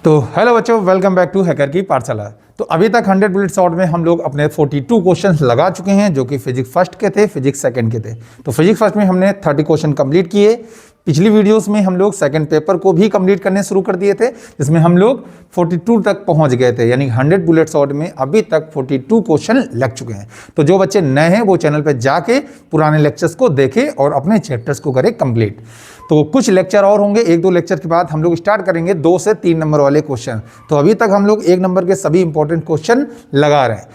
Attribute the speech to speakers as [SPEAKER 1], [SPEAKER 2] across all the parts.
[SPEAKER 1] तो हेलो बच्चों, welcome back to hacker की पाठशाला। तो अभी तक 100 बुलेट शॉर्ट में हम लोग अपने 42 क्वेश्चंस लगा चुके हैं, जो कि फिजिक्स फर्स्ट के थे, फिजिक्स सेकंड के थे। तो फिजिक्स फर्स्ट में हमने 30 क्वेश्चन कंप्लीट किए। पिछली वीडियोस में हम लोग सेकंड पेपर को भी कंप्लीट करने शुरू कर दिए थे, जिसमें हम लोग 42 तक पहुंच गए थे, यानी 100 बुलेट शॉर्ट में अभी तक 42 क्वेश्चन लग चुके हैं। तो जो बच्चे नए हैं वो चैनल पर जाके पुराने लेक्चर्स को देखें और अपने चैप्टर्स को करें कंप्लीट। तो कुछ लेक्चर और होंगे, 1-2 लेक्चर के बाद हम लोग स्टार्ट करेंगे 2 से 3 नंबर वाले क्वेश्चन। तो अभी तक हम लोग 1 नंबर के सभी इंपॉर्टेंट क्वेश्चन लगा रहे हैं।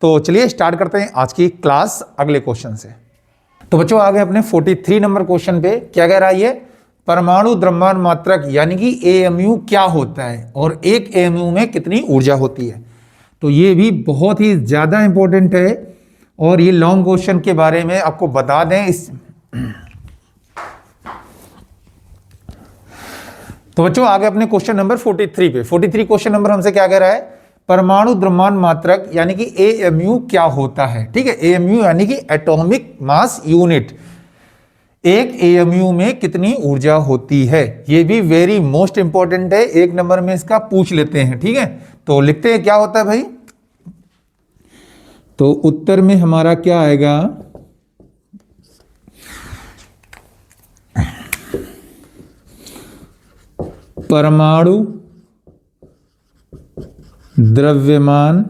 [SPEAKER 1] तो चलिए स्टार्ट करते हैं आज की क्लास अगले क्वेश्चन से। तो बच्चों आगे अपने 43 नंबर क्वेश्चन पे क्या कह रहा है ये, परमाणु द्रव्यमान मात्रक यानी कि एएमयू क्या होता है और एक एएमयू में कितनी ऊर्जा होती है। तो ये भी बहुत ही ज्यादा इंपॉर्टेंट है और ये लॉन्ग क्वेश्चन के बारे में आपको बता दें इस। तो बच्चों आगे अपने क्वेश्चन नंबर 43 पे 43 क्वेश्चन नंबर हमसे क्या कह रहा है, परमाणु द्रव्यमान मात्रक यानी कि एएमयू क्या होता है। ठीक है, एएमयू यानी कि एटॉमिक मास यूनिट, एक एएमयू में कितनी ऊर्जा होती है। ये भी वेरी मोस्ट इंपॉर्टेंट है, 1 नंबर में इसका पूछ लेते हैं। ठीक है, तो लिखते हैं क्या होता है भाई। तो उत्तर में हमारा क्या आएगा, परमाणु द्रव्यमान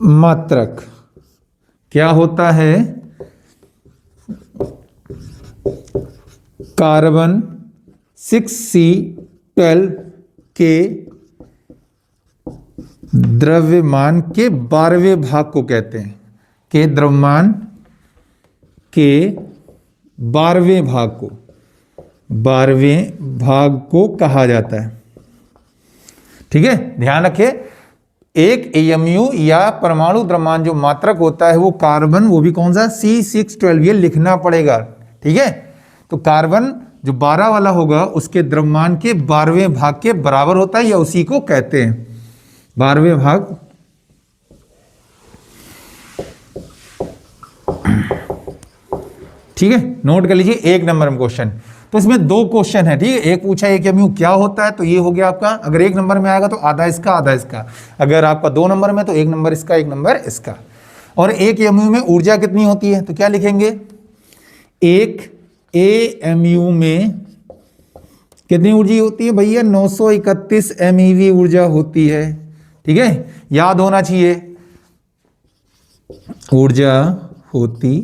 [SPEAKER 1] मात्रक क्या होता है, कार्बन 6C12 के द्रव्यमान के 12वें भाग को कहते हैं, के द्रव्यमान के 12वें भाग को 12वें भाग को कहा जाता है। ठीक है, ध्यान रखिए, एक एएमयू या परमाणु द्रव्यमान जो मात्रक होता है वो कार्बन, वो भी कौन सा, C612, ये लिखना पड़ेगा। ठीक है, तो कार्बन जो 12 वाला होगा उसके द्रव्यमान के 12वें भाग के बराबर होता है, या उसी को कहते हैं 12वें भाग। ठीक है, नोट कर लीजिए 1 नंबर में क्वेश्चन। तो इसमें 2 क्वेश्चन है। ठीक है, एक पूछा है कि एएमयू क्या होता है, तो ये हो गया आपका, अगर 1 नंबर में आएगा तो आधा इसका आधा इसका, अगर आपका 2 नंबर में तो 1 नंबर इसका 1 नंबर इसका। और एक एएमयू में ऊर्जा कितनी होती है, तो क्या लिखेंगे, एक एएमयू में कितनी ऊर्जा होती है भैया, 931 MeV ऊर्जा होती है। ठीक है, याद होना चाहिए, ऊर्जा होती है,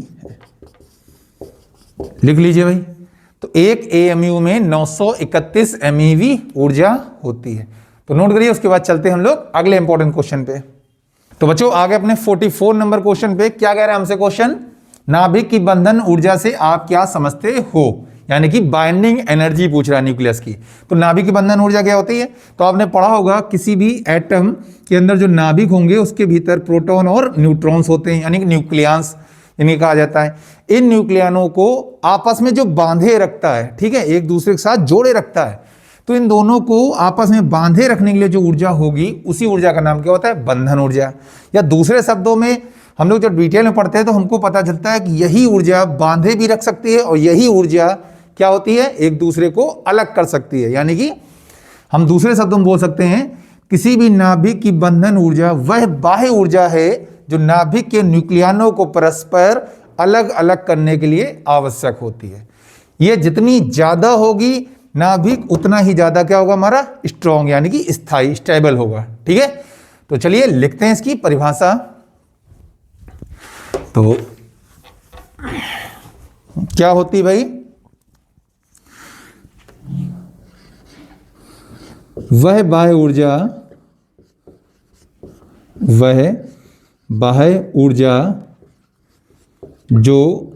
[SPEAKER 1] लिख लीजिए भाई। तो एक एएमयू में 931 MeV ऊर्जा होती है। तो नोट करिए, उसके बाद चलते हैं हम लोग अगले इंपॉर्टेंट क्वेश्चन पे। तो बच्चों आगे अपने 44 नंबर क्वेश्चन पे क्या कह रहा है हमसे क्वेश्चन, नाभिक की बंधन ऊर्जा से आप क्या समझते हो, यानी कि बाइंडिंग एनर्जी पूछ रहा है न्यूक्लियस की। तो नाभिक की बंधन ऊर्जा क्या होती है, तो आपने पढ़ा होगा किसी भी एटम के अंदर जो नाभिक होंगे उसके भीतर प्रोटॉन और न्यूट्रॉन्स होते हैं, यानी कि न्यूक्लियंस इन्हें कहा जाता है। इन न्यूक्लियनों को आपस में जो बांधे रखता है, ठीक है, एक दूसरे के साथ जोड़े रखता है। तो इन दोनों को आपस में बांधे रखने के लिए जो ऊर्जा होगी, उसी ऊर्जा का नाम क्या होता है, बंधन ऊर्जा। या दूसरे शब्दों में हम लोग जब डिटेल में पढ़ते हैं तो हमको पता चलता है कि यही ऊर्जा बांधे भी रख सकती है और यही ऊर्जा क्या होती है, एक दूसरे को अलग कर सकती है। यानी कि हम दूसरे शब्दों में बोल सकते हैं, किसी भी नाभिक की बंधन ऊर्जा वह बाह्य ऊर्जा है जो नाभिक के न्यूक्लियनों को परस्पर अलग अलग करने के लिए आवश्यक होती है। यह जितनी ज्यादा होगी नाभिक, उतना ही ज्यादा क्या होगा हमारा, स्ट्रॉन्ग, यानी कि स्थायी, स्टेबल होगा। ठीक है, तो चलिए लिखते हैं इसकी परिभाषा। तो क्या होती भाई, वह बाह्य ऊर्जा जो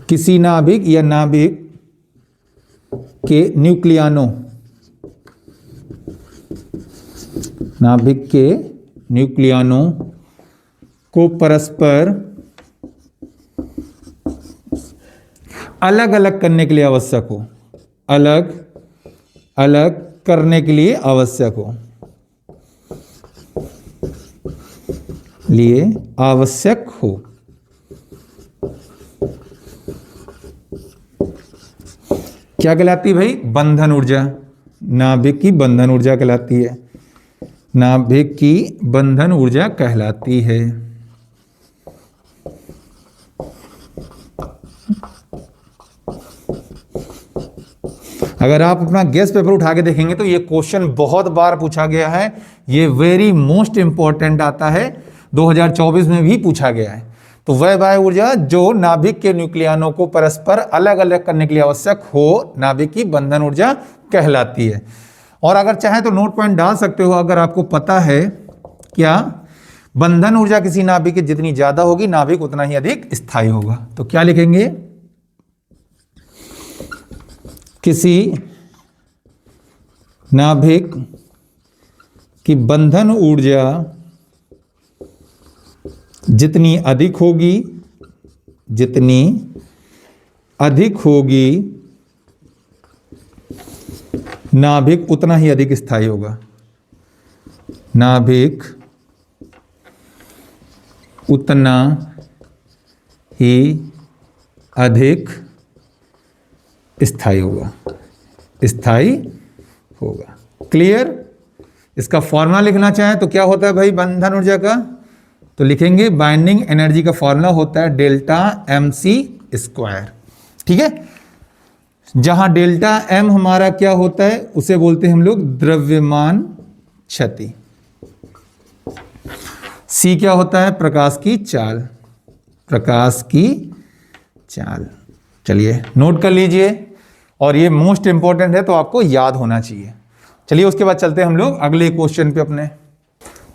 [SPEAKER 1] किसी नाभिक या नाभिक के न्यूक्लियनों को परस्पर अलग अलग करने के लिए आवश्यक हो, अलग अलग करने के लिए आवश्यक हो, क्या कहलाती है भाई? बंधन ऊर्जा। नाभिक की बंधन ऊर्जा कहलाती है, नाभिक की बंधन ऊर्जा कहलाती है। अगर आप अपना गेस्ट पेपर उठा के देखेंगे तो ये क्वेश्चन बहुत बार पूछा गया है, ये वेरी मोस्ट इंपॉर्टेंट आता है, 2024 में भी पूछा गया है। तो वह वायु ऊर्जा जो नाभिक के न्यूक्लियनों को परस्पर अलग अलग करने के लिए आवश्यक हो, नाभिक की बंधन ऊर्जा कहलाती है। और अगर चाहे तो नोट पॉइंट डाल सकते हो, अगर आपको पता है क्या, बंधन ऊर्जा किसी नाभिक की जितनी ज्यादा होगी, नाभिक उतना ही अधिक स्थायी होगा। तो क्या लिखेंगे? किसी नाभिक की बंधन ऊर्जा जितनी अधिक होगी, जितनी अधिक होगी, नाभिक उतना ही अधिक स्थायी होगा, नाभिक उतना ही अधिक स्थायी होगा, स्थायी होगा। क्लियर? इसका फॉर्मूला लिखना चाहें तो क्या होता है भाई बंधन ऊर्जा का? तो लिखेंगे बाइंडिंग एनर्जी का फॉर्मूला होता है डेल्टा mc स्क्वायर। ठीक है, जहां डेल्टा m हमारा क्या होता है, उसे बोलते हैं हम लोग द्रव्यमान क्षति। c क्या होता है? प्रकाश की चाल, प्रकाश की चाल। चलिए नोट कर लीजिए, और ये मोस्ट इंपॉर्टेंट है तो आपको याद होना चाहिए। चलिए उसके बाद चलते हैं हम लोग अगले क्वेश्चन पे अपने।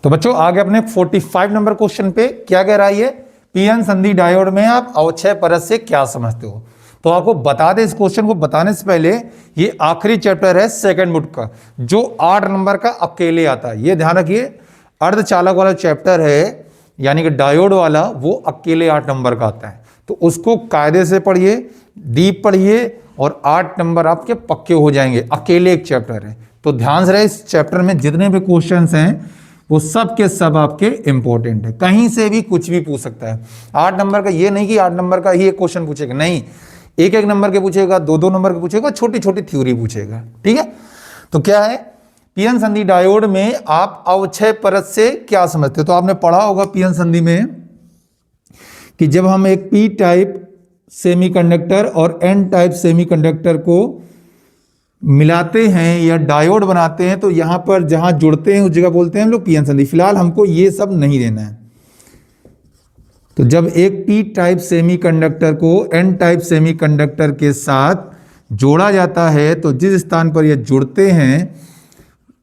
[SPEAKER 1] तो बच्चों आगे अपने 45 नंबर क्वेश्चन पे क्या कह रहा है ये, पीएन संधि डायोड में आप अवक्षय परत से क्या समझते हो। तो आपको बता दें, इस क्वेश्चन को बताने से पहले, ये आखिरी चैप्टर है सेकंड बुक का, जो 8 नंबर का अकेले आता है। ये ध्यान रखिए, अर्धचालक वाला चैप्टर है, यानी कि डायोड वाला, वो अकेले 8 नंबर का आता है। तो उसको कायदे से पढ़िए, डीप पढ़िए, और 8 नंबर आपके पक्के हो जाएंगे। अकेले एक चैप्टर है, तो ध्यान से रहे, इस चैप्टर में जितने भी क्वेश्चंस हैं वो सब के सब आपके इंपॉर्टेंट है, कहीं से भी कुछ भी पूछ सकता है। 8 नंबर का ये नहीं कि 8 नंबर का ही एक क्वेश्चन पूछेगा, नहीं, एक एक नंबर के पूछेगा, 2-2 नंबर के पूछेगा, छोटी छोटी थ्योरी पूछेगा। ठीक है, तो क्या है, पीएन संधि डायोड में आप अवक्षय परत से क्या समझते हो। तो आपने पढ़ा होगा पीएन संधि में कि जब हम एक पी टाइप सेमीकंडक्टर और एन टाइप सेमीकंडक्टर को मिलाते हैं या डायोड बनाते हैं, तो यहां पर जहां जुड़ते हैं उस जगह बोलते हैं हम लोग पीएन संधि। फिलहाल हमको ये सब नहीं देना है। तो जब एक पी टाइप सेमीकंडक्टर को एन टाइप सेमीकंडक्टर के साथ जोड़ा जाता है, तो जिस स्थान पर ये जुड़ते हैं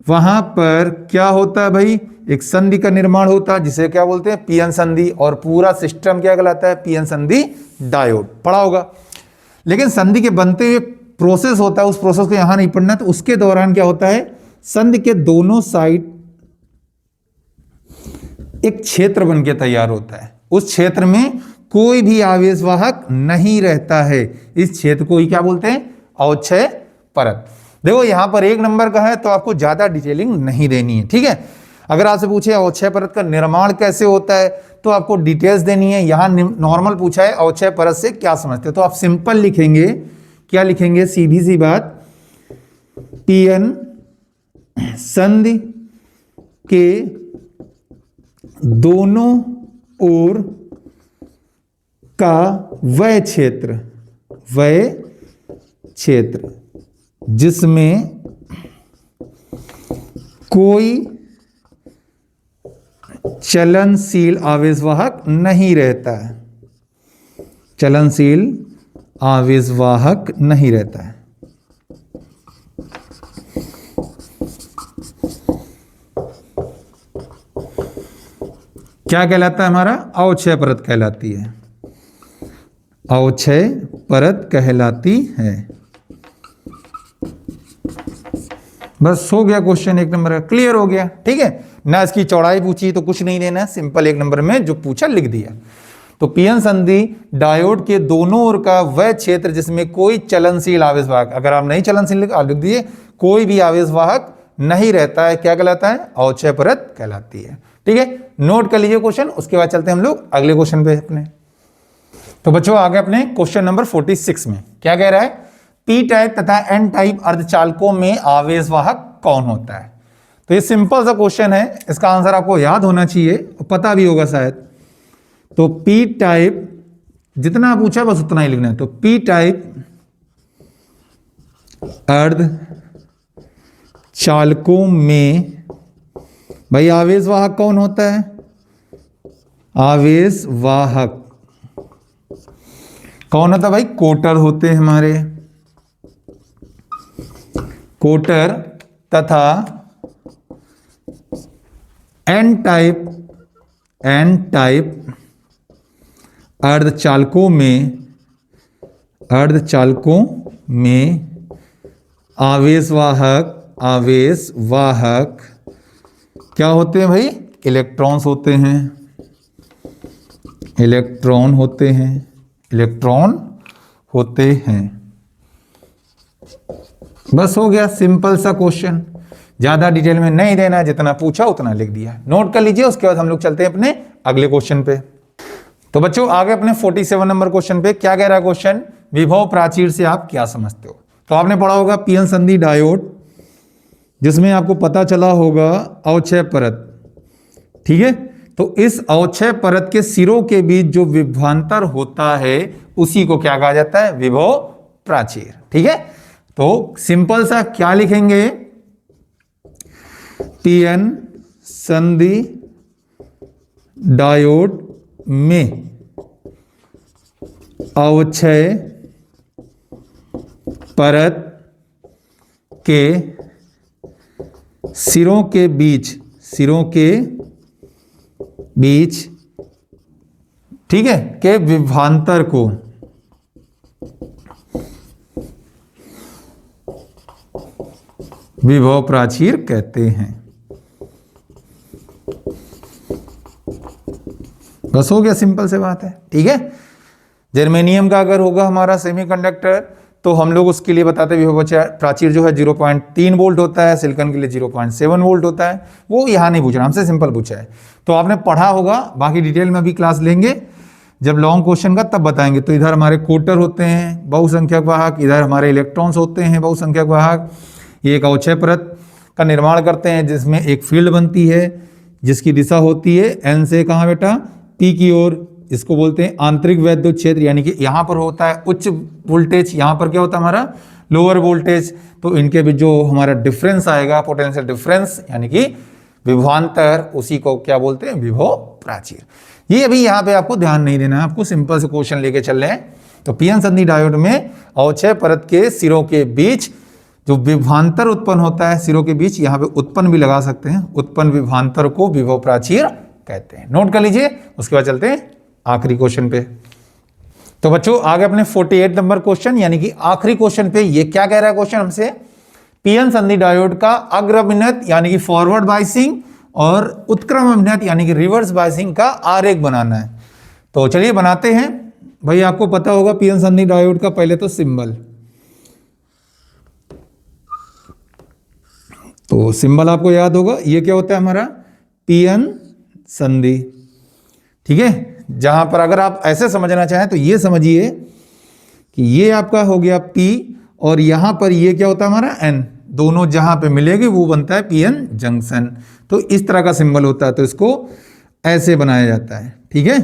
[SPEAKER 1] वहां पर क्या होता है भाई, एक संधि का निर्माण होता है, जिसे क्या बोलते हैं, पीएन संधि। और पूरा सिस्टम क्या कहलाता है, पीएन संधि डायोड। पढ़ा होगा। लेकिन संधि के बनते हुए प्रोसेस होता है, उस प्रोसेस को यहां नहीं पढ़ना। तो उसके दौरान क्या होता है, संधि के दोनों साइड एक क्षेत्र बन के तैयार होता है। उस क्षेत्र में कोई भी आवेशवाहक नहीं रहता है। इस क्षेत्र को ही क्या बोलते हैं, अवक्षय परत। देखो यहां पर 1 नंबर का है, तो आपको ज्यादा डिटेलिंग नहीं देनी है। ठीक है, अगर आपसे पूछे अवक्षय परत का निर्माण कैसे होता है, तो आपको डिटेल्स देनी है। यहां नॉर्मल पूछा है अवक्षय परत से क्या समझते हैं, तो आप सिंपल लिखेंगे, क्या लिखेंगे, सीधी सी बात, पीएन संधि के दोनों ओर का वह क्षेत्र जिसमें कोई चलनशील आवेशवाहक नहीं रहता है, चलनशील आवेशवाहक नहीं रहता है। क्या कहलाता है हमारा, अवक्षय परत कहलाती है, अवक्षय परत कहलाती है। बस हो गया क्वेश्चन 1 नंबर का, क्लियर हो गया। ठीक है ना, इसकी चौड़ाई पूछी तो कुछ नहीं देना है, सिंपल 1 नंबर में जो पूछा लिख दिया। तो पीएन संधि डायोड के दोनों ओर का वह क्षेत्र जिसमें कोई चलनशील आवेशवाहक, अगर आप नहीं चलनशील लिख दिए, कोई भी आवेशवाहक नहीं रहता है, क्या कहलाता है, अवक्षय परत कहलाती है। ठीक है, नोट कर लीजिए क्वेश्चन। उसके बाद चलते हैं हम लोग अगले क्वेश्चन पे अपने। तो बच्चों आगे अपने क्वेश्चन नंबर 46 में क्या कह रहा है, पी टाइप तथा एन टाइप अर्धचालकों में आवेशवाहक कौन होता है? तो ये सिंपल सा क्वेश्चन है, इसका आंसर आपको याद होना चाहिए, पता भी होगा शायद। तो पी टाइप जितना पूछा बस उतना ही लिखना है। तो पी टाइप अर्धचालकों में भाई आवेशवाहक कौन होता है? आवेशवाहक कौन होता है भाई? कोटर होते हैं हमारे, कोटर तथा एन टाइप अर्धचालकों में आवेशवाहक क्या होते हैं भाई? इलेक्ट्रॉन्स होते हैं, इलेक्ट्रॉन होते हैं। बस हो गया, सिंपल सा क्वेश्चन, ज्यादा डिटेल में नहीं देना, जितना पूछा उतना लिख दिया। नोट कर लीजिए, उसके बाद हम लोग चलते हैं अपने अगले क्वेश्चन पे। तो बच्चों आगे अपने 47 नंबर क्वेश्चन पे क्या कह रहा है क्वेश्चन? विभव प्राचीर से आप क्या समझते हो? तो आपने पढ़ा होगा पीएन संधि डायोड, जिसमें आपको पता चला होगा अवक्षय परत, ठीक है। तो इस अवक्षय परत के सिरों के बीच जो विभवांतर होता है उसी को क्या कहा जाता है? विभव प्राचीर, ठीक है। तो सिंपल सा क्या लिखेंगे? पीएन संधि डायोड में अवक्षय परत के सिरों के बीच ठीक है के विभवांतर को विभव प्राचीर कहते हैं। बस हो गया, सिंपल से बात है, ठीक है। जर्मेनियम का अगर होगा हमारा सेमीकंडक्टर तो हम लोग उसके लिए बताते हैं विभव प्राचीर जो है 0.3 वोल्ट होता है, सिलिकॉन के लिए 0.7 वोल्ट होता है। वो यहाँ नहीं पूछ रहा, हमसे सिंपल पूछा है, तो आपने पढ़ा होगा, बाकी डिटेल में अभी क्लास लेंगे जब लॉन्ग क्वेश्चन का तब बताएंगे। तो इधर हमारे कोटर होते हैं बहुसंख्यक वाहक, इधर हमारे इलेक्ट्रॉन्स होते हैं बहुसंख्यक वाहक। ये एक अवक्षय परत का निर्माण करते हैं जिसमें एक फील्ड बनती है जिसकी दिशा होती है एन से कहाँ बेटा? पी की ओर। इसको बोलते हैं आंतरिक वैद्युत क्षेत्र, यानी कि यहाँ पर होता है उच्च वोल्टेज, यहाँ पर क्या होता है हमारा? Lower voltage. तो इनके बीच जो हमारा डिफरेंस आएगा, पोटेंशियल डिफरेंस यानी कि विभवांतर, उसी को क्या बोलते हैं? विभव प्राचीर। ये अभी यहाँ पे आपको ध्यान नहीं देना है, आपको सिंपल से क्वेश्चन लेके चल रहे हैं। तो पीएन संधि डायोड में अवक्षय परत के सिरों के बीच जो विभवांतर उत्पन्न होता है, सिरों के बीच, यहाँ पे उत्पन्न भी लगा सकते हैं, उत्पन्न विभवांतर को विभव प्राचीर कहते हैं। नोट कर लीजिए, उसके बाद चलते हैं आखिरी क्वेश्चन पे। तो बच्चों आगे अपने 48 नंबर क्वेश्चन यानी कि आखिरी क्वेश्चन पे ये क्या कह रहा है क्वेश्चन हमसे? पीएन संधि डायोड का अग्र अभिनत यानी कि फॉरवर्ड बायसिंग और उत्क्रम अभिनत यानी कि रिवर्स बायसिंग का आरेख बनाना है। तो चलिए बनाते हैं। भाई आपको पता होगा पीएन संधि डायोड का पहले तो सिंबल, तो सिंबल आपको याद होगा, ये क्या होता है हमारा? पीएन संधि, ठीक है। जहां पर अगर आप ऐसे समझना चाहें तो ये समझिए कि ये आपका हो गया P और यहां पर ये क्या होता है हमारा? N। दोनों जहां पे मिलेगी वो बनता है पीएन जंक्शन। तो इस तरह का सिंबल होता है, तो इसको ऐसे बनाया जाता है, ठीक है।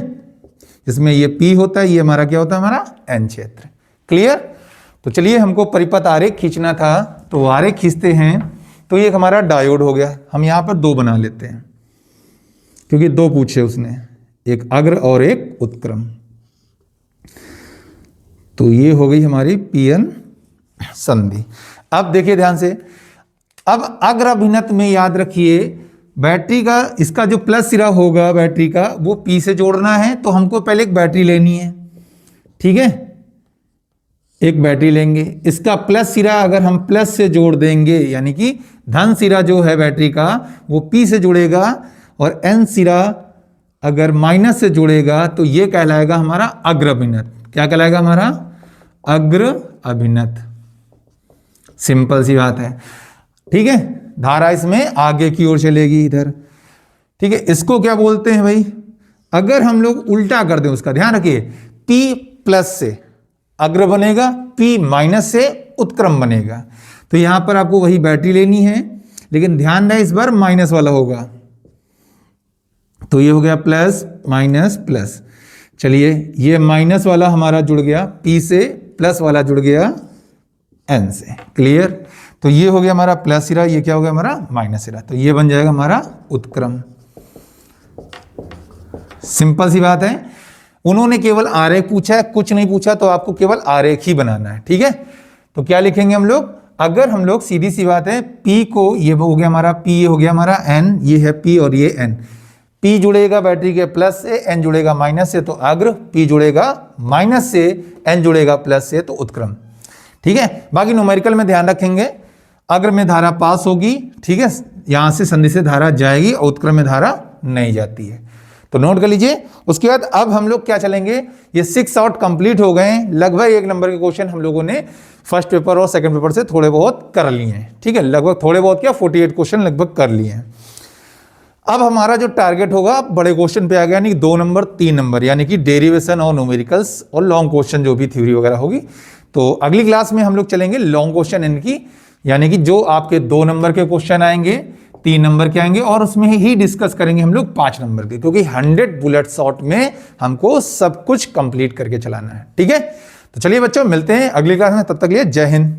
[SPEAKER 1] जिसमें ये P होता है, ये हमारा क्या होता है? हमारा N क्षेत्र। क्लियर? तो चलिए हमको परिपथ आरेख खींचना था, तो आरेख खींचते हैं। तो ये हमारा डायोड हो गया, हम यहां पर दो बना लेते हैं क्योंकि दो पूछे उसने, एक अग्र और एक उत्क्रम। तो ये हो गई हमारी पीएन संधि। अब देखिए ध्यान से, अब अग्र अभिनत में याद रखिए बैटरी का, इसका जो प्लस सिरा होगा बैटरी का वो पी से जोड़ना है, तो हमको पहले एक बैटरी लेनी है, ठीक है। एक बैटरी लेंगे, इसका प्लस सिरा अगर हम प्लस से जोड़ देंगे यानी कि धन सिरा जो है बैटरी का वो पी से जुड़ेगा, और एन सिरा अगर माइनस से जुड़ेगा तो ये कहलाएगा हमारा अग्र अभिनत। क्या कहलाएगा हमारा? अग्र अभिनत। सिंपल सी बात है, ठीक है। धारा इसमें आगे की ओर चलेगी इधर, ठीक है। इसको क्या बोलते हैं भाई? अगर हम लोग उल्टा कर दें उसका ध्यान रखिए, P प्लस से अग्र बनेगा, P माइनस से उत्क्रम बनेगा। तो यहां पर आपको वही बैटरी लेनी है, लेकिन ध्यान दें इस बार माइनस वाला होगा। तो ये हो गया प्लस माइनस प्लस। चलिए ये माइनस वाला हमारा जुड़ गया P से, प्लस वाला जुड़ गया N से। क्लियर? तो ये हो गया हमारा प्लस सिरा, ये क्या हो गया हमारा माइनस सिरा। तो ये बन जाएगा हमारा उत्क्रम। सिंपल सी बात है। उन्होंने केवल आरेख पूछा है, कुछ नहीं पूछा, तो आपको केवल आरेख ही बनाना है। ठीक है, तो क्या लिखेंगे हम लोग? अगर हम लोग सीधी सी बात है, P को, ये हो गया हमारा P, ये हो गया हमारा N, ये है P और ये N। P जुड़ेगा बैटरी के प्लस से, N जुड़ेगा माइनस से तो अग्र, P जुड़ेगा माइनस से, N जुड़ेगा प्लस से तो उत्क्रम। ठीक है, बाकी न्यूमेरिकल में ध्यान रखेंगे, अग्र में धारा पास होगी, ठीक है, यहां से संधि से धारा जाएगी और उत्क्रम में धारा नहीं जाती है। तो नोट कर लीजिए। उसके बाद अब हम लोग क्या चलेंगे, ये 6 आउट कंप्लीट हो गए हैं। लगभग 1 नंबर के क्वेश्चन हम लोगों ने फर्स्ट पेपर और सेकंड पेपर से थोड़े बहुत कर लिए हैं। ठीक है, लगभग थोड़े बहुत क्या 48 क्वेश्चन लगभग कर लिए हैं। अब हमारा जो टारगेट होगा बड़े क्वेश्चन पे आ गया, यानी 2 नंबर 3 नंबर, यानी कि डेरिवेशन और न्यूमेरिकल्स और लॉन्ग क्वेश्चन जो भी थ्योरी वगैरह होगी। तो अगली क्लास में हम लोग चलेंगे लॉन्ग क्वेश्चन इनकी, यानी कि जो आपके 2 नंबर के क्वेश्चन आएंगे, 3 नंबर के आएंगे, और उसमें ही डिस्कस करेंगे हम लोग 5 नंबर के, क्योंकि 100 बुलेट शॉट में हमको सब कुछ कंप्लीट करके चलाना है। ठीक है, तो चलिए बच्चों मिलते हैं अगली क्लास में, तब तक लिए जय हिंद।